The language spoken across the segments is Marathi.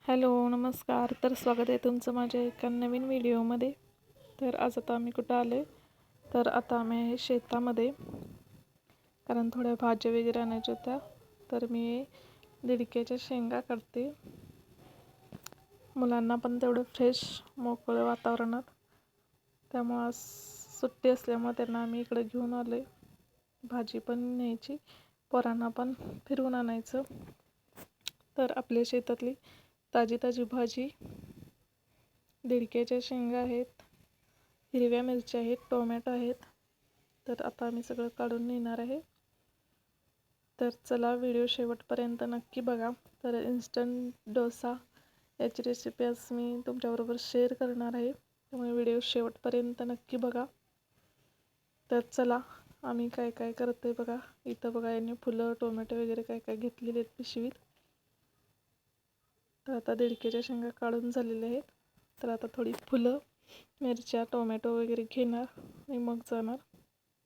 हॅलो नमस्कार. तर स्वागत आहे तुमचं माझ्या एका नवीन व्हिडिओमध्ये. तर आज आता आम्ही कुठं आले, तर आता आम्ही आहे शेतामध्ये, कारण थोड्या भाज्या वगैरे आणायच्या होत्या. तर मी दिडक्याच्या शेंगा करते, मुलांना पण तेवढं फ्रेश मोकळं वातावरणात. त्यामुळं आज सुट्टी असल्यामुळे त्यांना आम्ही इकडे घेऊन आले. भाजी पण न्यायची, पोरांना पण फिरवून आणायचं. तर आपल्या शेतातली ताजी ताजी भाजी, दिडक्याच्या शेंगा आहेत, हिरव्या मिरच्या आहेत, टोमॅटो आहेत. तर आता आम्ही सगळं काढून नेणार आहे. तर चला व्हिडिओ शेवटपर्यंत नक्की बघा. तर इन्स्टंट डोसा याची रेसिपी आज मी तुमच्याबरोबर शेअर करणार आहे, त्यामुळे व्हिडिओ शेवटपर्यंत नक्की बघा. तर चला आम्ही काय काय करतोय बघा. इथं बघा, यांनी फुलं टोमॅटो वगैरे काय काय घेतलेले आहेत पिशवीत. तर आता दिडक्याच्या शेंगा काढून झालेल्या आहेत. तर आता थोडी फुलं, मिरच्या, टोमॅटो वगैरे घेणार आणि मग जाणार.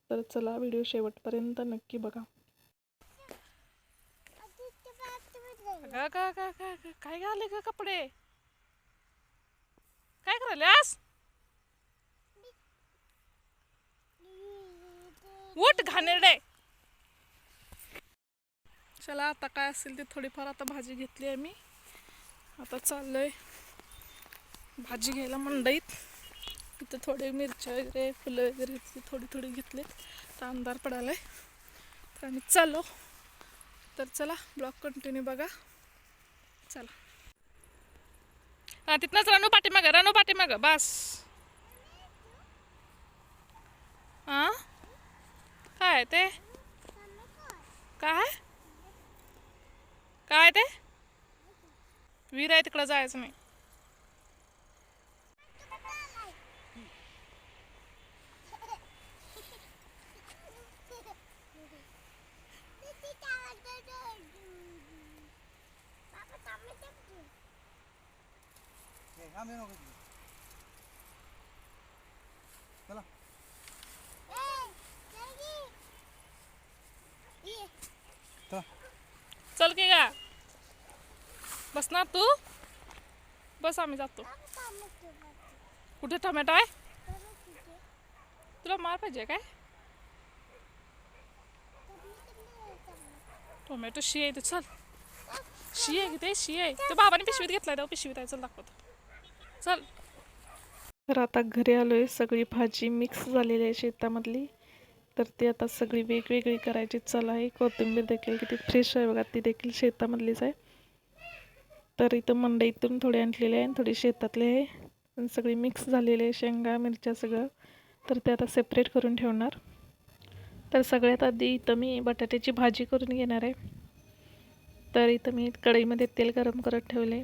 तर चला व्हिडिओ शेवटपर्यंत नक्की बघा. काय घाले ग कपडे? काय करायल्यास? उठ घाणेरडे. चला आता काय असेल ते थोडीफार आता भाजी घेतली आहे मी. आता चाललोय भाजी घ्यायला मंडईत. इथं थोडे मिरच्या वगैरे फुलं वगैरे थोडी थोडी घेतलेत. तर अंधार पडालाय, तर आम्ही चाललो. तर चला ब्लॉग कंटिन्यू बघा. चला हा, तिथनंच रणू पाठीमागं बस. हा काय ते, काय काय ते विहीर आहे, तिकडं जायचं नाही. चल की गा, बसणार तू? बस आम्ही जातो. कुठे टोमॅटो आहे? तुला मार पाहिजे काय? टोमॅटो शी आहे ते. चल, शी आहे की ते, शी आहे ते. बाबाने पिशवीत घेतलाय, तेव्हा पिशवीत आहे. चल दाखवतो, चल. तर आता घरी आलोय. सगळी भाजी मिक्स झालेली आहे शेतामधली. तर ती आता सगळी वेगवेगळी करायची. चला, आहे कोथिंबीर देखील किती फ्रेश आहे बघा, ती देखील शेतामधलीच आहे. तर इथं मंडईतून थोडी आणलेली आहे आणि थोडी शेतातली आहे, पण सगळी मिक्स झालेली आहे. शेंगा मिरच्या सगळं. तर ते आता सेपरेट करून ठेवणार. तर सगळ्यात आधी इथं मी बटाट्याची भाजी करून घेणार आहे. तर इथं मी कढईमध्ये तेल गरम करत ठेवले.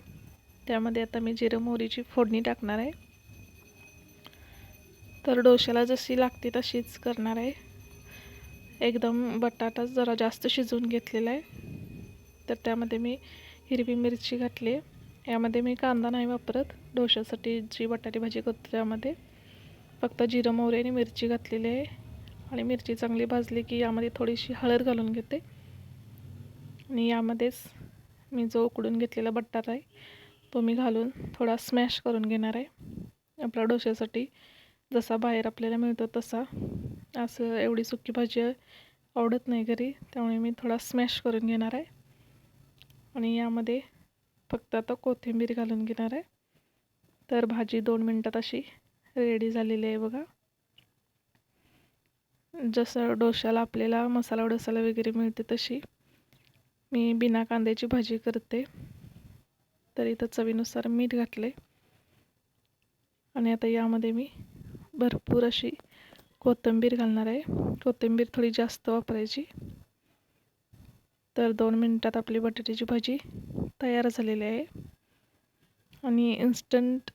त्यामध्ये आता मी जिरं मोहरीची फोडणी टाकणार आहे. तर डोश्याला जशी लागते तशीच करणार आहे. एकदम बटाटा जरा जास्त शिजवून घेतलेला आहे. तर त्यामध्ये मी हिरवी मिरची घातली. यामध्ये मी कांदा नाही वापरत. डोश्यासाठी जी बटाटी भाजी करतो त्यामध्ये फक्त जिरं मोहरी आणि मिरची घातलेली आहे. आणि मिरची चांगली भाजली की यामध्ये थोडीशी हळद घालून घेते. आणि यामध्येच मी जो उकडून घेतलेला बटाटा आहे तो मी घालून थोडा स्मॅश करून घेणार आहे. आपल्या डोश्यासाठी जसा बाहेर आपल्याला मिळतो तसा. असं एवढी सुकी भाजी आवडत नाही घरी, त्यामुळे मी थोडा स्मॅश करून घेणार आहे. आणि यामध्ये फक्त आता कोथिंबीर घालून घेणार आहे. तर भाजी 2 मिनटात अशी रेडी झालेली आहे बघा. जसं डोश्याला आपल्याला मसाला डोसाला वगैरे मिळते तशी मी बिना कांद्याची भाजी करते. तर इथं चवीनुसार मीठ घातले. आणि आता यामध्ये मी भरपूर अशी कोथिंबीर घालणार आहे. कोथिंबीर थोडी जास्त वापरायची. तर 2 मिनटात आपली बटाट्याची भाजी तयार झालेली आहे. आणि इन्स्टंट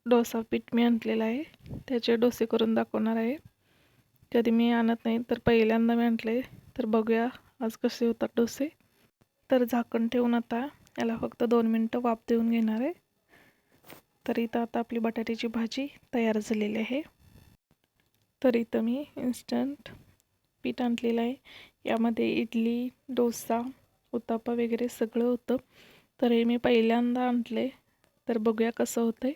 डोसा पीठ मी आणलेलं आहे, त्याचे डोसे करून दाखवणार आहे. कधी मी आणत नाही, तर पहिल्यांदा मी आणले. तर बघूया आज कसे होतात डोसे. तर झाकण ठेवून आता याला फक्त 2 मिनटं वाफ देऊन घेणार आहे. तर इथं आता आपली बटाट्याची भाजी तयार झालेली आहे. तर इथं मी इन्स्टंट पीठ आणलेलं आहे. यामध्ये इडली, डोसा, उत्तप्पा वगैरे सगळं होतं. तर हे मी पहिल्यांदा आणले, तर बघूया कसं होतंय.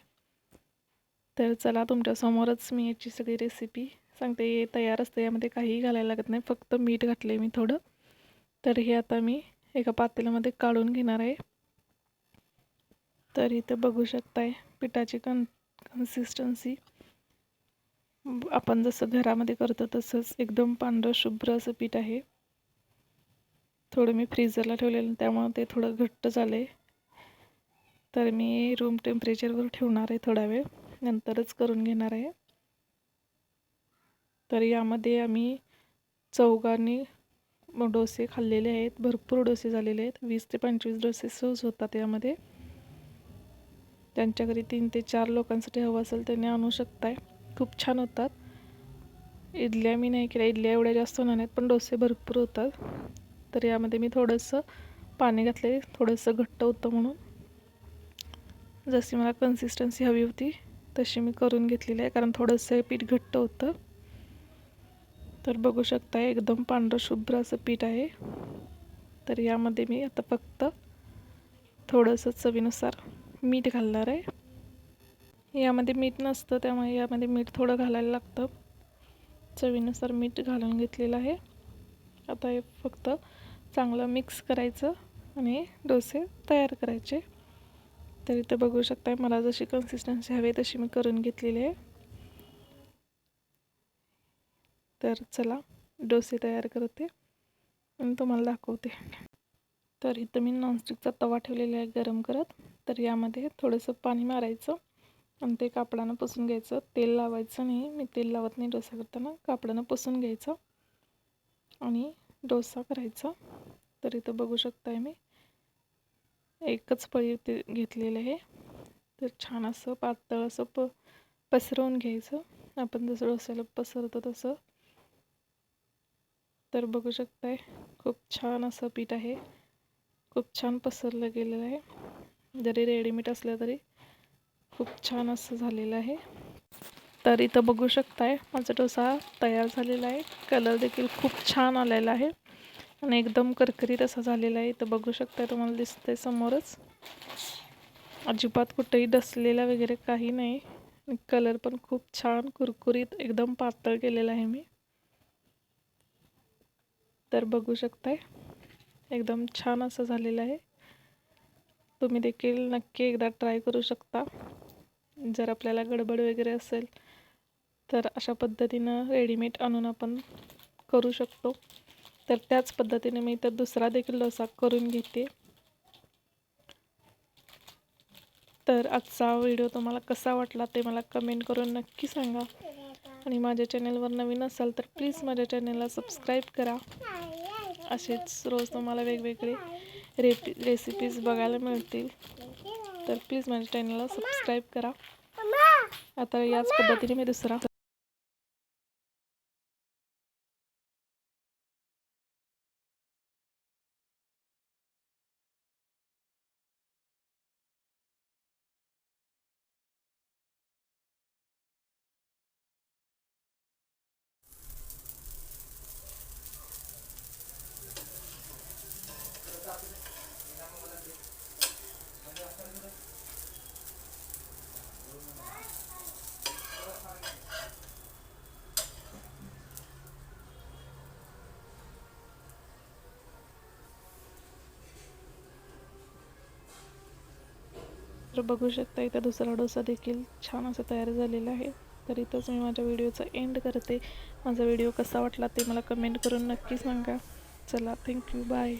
तर चला तुमच्यासमोरच मी याची सगळी रेसिपी सांगते. हे तयार असते, यामध्ये काहीही घालायला लागत नाही, फक्त मीठ घातले मी थोडं. तर हे आता मी एका पातेल्यामध्ये काढून घेणार आहे. तर इथे बघू शकताय पिठाची कन्सिस्टन्सी आपण जसं घरामध्ये करतो तसंच एकदम पांढरं शुभ्र असं पीठ आहे. थोडं मी फ्रीजरला ठेवलेलं त्यामुळे ते थोडं घट्ट झाले. तर मी रूम टेम्परेचरवर ठेवणार आहे थोडा वेळ, नंतरच करून घेणार आहे. तर यामध्ये आम्ही चौघांनी डोसे खाल्लेले आहेत, भरपूर डोसे झालेले आहेत. 20 ते 25 डोसे सहज होतात यामध्ये. त्यांच्या घरी 3 ते 4 लोकांसाठी हवं असेल त्यांनी आणू शकताय, खूप छान होतात. इडल्या मी नाही केल्या, इडल्या एवढ्या जास्त होणार नाहीत, पण डोसे भरपूर होतात. तर यामध्ये मी थोडंसं पाणी घातले, थोडंसं घट्ट होतं म्हणून. जशी मला कन्सिस्टन्सी हवी होती तशी मी करून घेतलेली आहे, कारण थोडंसं पीठ घट्ट होतं. तर बघू शकता एकदम पांढरं शुभ्र असं पीठ आहे. तर यामध्ये मी आता फक्त थोडंसं चवीनुसार मीठ घालणार आहे. यामध्ये मीठ नसतं त्यामुळे यामध्ये मीठ थोडं घालायला लागतं. चवीनुसार मीठ घालून घेतलेलं आहे. आता हे फक्त चांगलं मिक्स करायचं आणि डोसे तयार करायचे. तर इथे बघू शकता मला जशी कन्सिस्टन्सी हवी तशी मी करून घेतलेली आहे. तर चला डोसे तयार करते आणि तुम्हाला दाखवते. तर इथं मी नॉनस्टिकचा तवा ठेवलेला आहे गरम करत. तर यामध्ये थोडंसं पाणी मारायचं आणि ते कापडानं पुसून घ्यायचं. तेल लावायचं नाही, मी तेल लावत नाही डोसा करताना. कापडानं पुसून घ्यायचं आणि डोसा करायचा. तर इथं बघू शकताय मी एकच पळी ते घेतलेलं आहे. तर छान असं पातळ असं पसरवून घ्यायचं, आपण जसं डोस्याला पसरतो तसं. तर बघू शकताय खूप छान असं पीठ आहे, खूप छान पसरलं गेलेलं आहे. जरी रेडीमेड असलं तरी खूप छान असं झालेलं आहे. तर इथं बघू शकताय माझा डोसा तयार झालेला आहे. कलर देखील खूप छान आलेला आहे आणि एकदम करकरीत असा झालेला आहे. इथं बघू शकताय, तुम्हाला दिसतंय समोरच. अजिबात कुठेही डसलेला वगैरे काही नाही. कलर पण खूप छान कुरकुरीत एकदम पातळ केलेला आहे मी. तर बघू शकताय एकदम छान असं झालेलं आहे. तुम्ही देखील नक्की एकदा ट्राय करू शकता. जर आपल्याला गडबड वगैरे असेल तर अशा पद्धतीनं रेडीमेड आणून आपण करू शकतो. तर त्याच पद्धतीने मी तर दुसरा देखील डोसा करून घेते. तर आजचा व्हिडिओ तुम्हाला कसा वाटला ते मला कमेंट करून नक्की सांगा. आणि माझ्या चॅनलवर नवीन असाल तर प्लीज माझ्या चॅनलला सबस्क्राईब करा. असेच रोज तुम्हाला वेगवेगळे रेसिपीज बघायला मिळतील. तर प्लीज माझ्या चॅनलला सबस्क्राईब करा. आता याच पद्धतीने मी दुसरा तर बघू शकता. इथं दुसरा डोसा देखील छान असा तयार झालेला आहे. तर इथंच मी माझ्या व्हिडिओचा एंड करते. माझा व्हिडिओ कसा वाटला ते मला कमेंट करून नक्की सांगा. चला, थँक्यू, बाय.